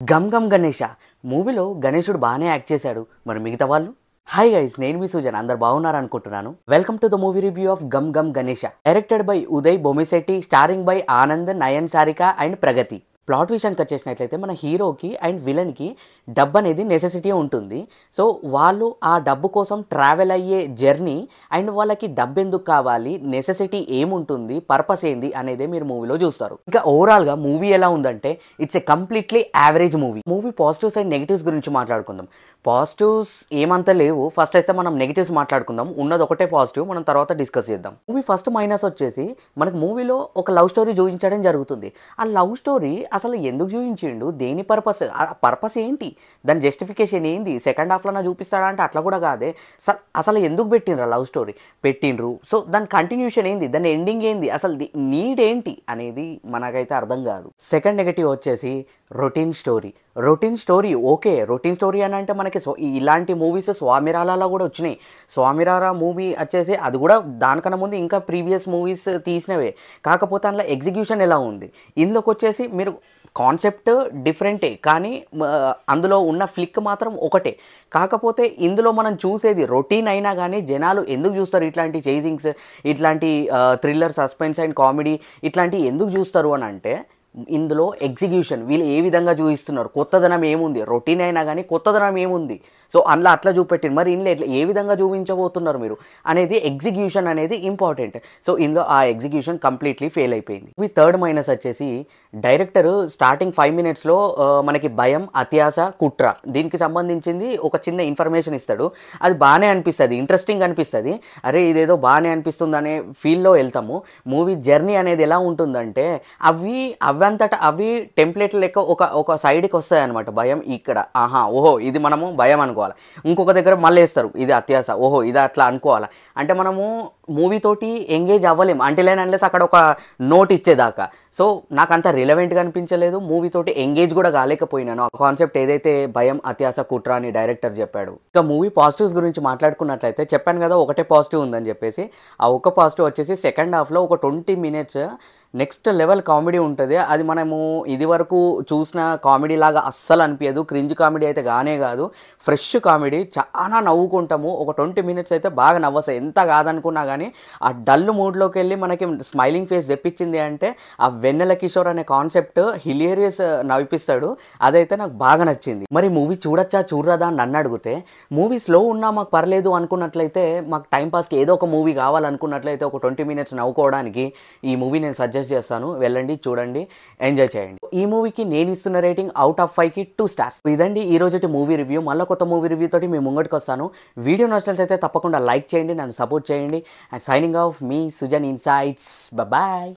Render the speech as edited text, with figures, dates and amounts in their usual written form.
Gum Gam Ganesha మూవీలో గణేశుడు బాగానే యాక్ట్ చేశాడు. మరి మిగతా వాళ్ళు? హాయ్ గైస్, నేను మీ సుజన్. అందరు బాగున్నారు అనుకుంటున్నాను. Welcome to the movie review of Gam Gam Ganesha, directed by Uday Bommisetty, starring by Anand, Nayan Sarika and Pragathi. Plot విషయానికి వచ్చేసినట్లయితే మన హీరోకి అండ్ విలన్కి డబ్బు అనేది నెసెసిటీ ఉంటుంది. సో వాళ్ళు ఆ డబ్బు కోసం ట్రావెల్ అయ్యే జర్నీ అండ్ వాళ్ళకి డబ్బు ఎందుకు కావాలి, నెసెసిటీ ఏముంటుంది, పర్పస్ ఏంది అనేదే మీరు మూవీలో చూస్తారు. ఇంకా ఓవరాల్గా మూవీ ఎలా ఉందంటే it's a completely average movie. Movie positives and negatives గురించి మాట్లాడుకుందాం. పాజిటివ్స్ ఏమంత లేవు. ఫస్ట్ అయితే మనం నెగిటివ్స్ మాట్లాడుకుందాం. ఉన్నది ఒకటే పాజిటివ్, మనం తర్వాత డిస్కస్ చేద్దాం. మూవీ ఫస్ట్ మైనస్ వచ్చేసి మనకు మూవీలో ఒక లవ్ స్టోరీ చూపించడం జరుగుతుంది. ఆ లవ్ స్టోరీ అసలు ఎందుకు చూపించిండు, దేని పర్పస్, పర్పస్ ఏంటి, దాని జస్టిఫికేషన్ ఏంది, సెకండ్ హాఫ్లో చూపిస్తాడా అంటే అట్లా కూడా కాదే. అసలు ఎందుకు పెట్టిండ్రు లవ్ స్టోరీ పెట్టిండ్రు, సో దాని కంటిన్యూషన్ ఏంది, దాని ఎండింగ్ ఏంది, అసలు నీడ్ ఏంటి అనేది మనకైతే అర్థం కాదు. సెకండ్ నెగటివ్ వచ్చేసి routine story. Routine story okay, routine story అని అంటే మనకి ఇలాంటి మూవీస్ స్వామిరాలలో కూడా వచ్చినాయి. స్వామిరారా మూవీ వచ్చేసి అది కూడా దానికన్నా ముందు ఇంకా ప్రీవియస్ మూవీస్ తీసినవే. కాకపోతే అందులో ఎగ్జిక్యూషన్ ఎలా ఉంది, ఇందులోకి వచ్చేసి మీరు కాన్సెప్ట్ డిఫరెంటే కానీ అందులో ఉన్న ఫ్లిక్ మాత్రం ఒకటే. కాకపోతే ఇందులో మనం చూసేది రొటీన్ అయినా కానీ జనాలు ఎందుకు చూస్తారు ఇట్లాంటి చేజింగ్స్, ఇట్లాంటి థ్రిల్లర్, సస్పెన్స్ అండ్ కామెడీ ఇట్లాంటివి ఎందుకు చూస్తారు అని అంటే ఇందులో ఎగ్జిక్యూషన్ వీళ్ళు ఏ విధంగా చూపిస్తున్నారు, కొత్తదనం ఏముంది, రొటీన్ అయినా కానీ కొత్తదనం ఏముంది, సో అందులో అట్లా చూపెట్టింది. మరి ఇందులో ఎట్లా ఏ విధంగా చూపించబోతున్నారు మీరు అనేది ఎగ్జిక్యూషన్ అనేది ఇంపార్టెంట్. సో ఇందులో ఆ ఎగ్జిక్యూషన్ కంప్లీట్లీ ఫెయిల్ అయిపోయింది. ఈ థర్డ్ మైనస్ వచ్చేసి డైరెక్టర్ స్టార్టింగ్ 5 minutesలో మనకి భయం, అత్యాస, కుట్ర దీనికి సంబంధించింది ఒక చిన్న ఇన్ఫర్మేషన్ ఇస్తాడు. అది బాగానే అనిపిస్తుంది, ఇంట్రెస్టింగ్ అనిపిస్తుంది. అరే ఇదేదో బాగానే అనిపిస్తుంది అనే ఫీల్లో వెళ్తాము. మూవీ జర్నీ అనేది ఎలా ఉంటుందంటే అవంతటా అవి టెంప్లెట్లు లెక్క ఒక సైడ్కి వస్తాయి అనమాట. భయం ఇక్కడ, ఆహా ఓహో ఇది మనము భయం అనుకోవాలి, ఇంకొక దగ్గర మళ్ళీ వేస్తారు ఇది అత్యాస, ఓహో ఇది అట్లా అనుకోవాలి. అంటే మనము మూవీతోటి ఎంగేజ్ అవ్వలేము అంటిలైన్ అన్లెస్ అక్కడ ఒక నోట్ ఇచ్చేదాకా. సో నాకు అంత రిలవెంట్గా అనిపించలేదు, మూవీతోటి ఎంగేజ్ కూడా కాలేకపోయినాను. ఆ కాన్సెప్ట్ ఏదైతే భయం, అత్యాస, కుట్ర అని డైరెక్టర్ చెప్పాడు. ఇక మూవీ పాజిటివ్స్ గురించి మాట్లాడుకున్నట్లయితే చెప్పాను కదా ఒకటే పాజిటివ్ ఉందని చెప్పేసి. ఆ ఒక పాజిటివ్ వచ్చేసి సెకండ్ హాఫ్లో ఒక 20 minutes నెక్స్ట్ లెవెల్ కామెడీ ఉంటుంది. అది మనము ఇది వరకు చూసిన కామెడీ లాగా అస్సలు అనిపించదు. క్రింజ్ కామెడీ అయితే కానే కాదు, ఫ్రెష్ కామెడీ, చాలా నవ్వుకుంటాము. ఒక 20 minutes అయితే బాగా నవ్వస్తాయి. ఎంత కాదనుకున్నా కానీ ఆ డల్ మూడ్లోకి వెళ్ళి మనకి స్మైలింగ్ ఫేస్ తెప్పించింది అంటే ఆ వెన్నెల కిషోర్ అనే కాన్సెప్ట్ హిలేరియస్ నవ్విపిస్తాడు. అదైతే నాకు బాగా నచ్చింది. మరి మూవీ చూడొచ్చా చూడరాదా అని నన్ను అడిగితే మూవీ స్లో ఉన్నా మాకు పర్లేదు అనుకున్నట్లయితే, మాకు టైంపాస్కి ఏదో ఒక మూవీ కావాలనుకున్నట్లయితే ఒక 20 minutes నవ్వుకోవడానికి ఈ మూవీ నేను సజెస్ట్ చేస్తాను. వెళ్ళండి, చూడండి, ఎంజాయ్ చేయండి. ఈ మూవీకి నేను ఇస్తున్న రేటింగ్ అవుట్ ఆఫ్ 5కి 2 stars. ఇదండి ఈ రోజు మూవీ రివ్యూ. మళ్ళీ కొత్త మూవీ రివ్యూ తోటి మేము ముంగటికి వస్తాను. వీడియో నచ్చినట్లయితే తప్పకుండా లైక్ చేయండి, నన్ను సపోర్ట్ చేయండి. అండ్ సైనింగ్ ఆఫ్ మీ సుజన్ ఇన్సైట్స్. బాయ్.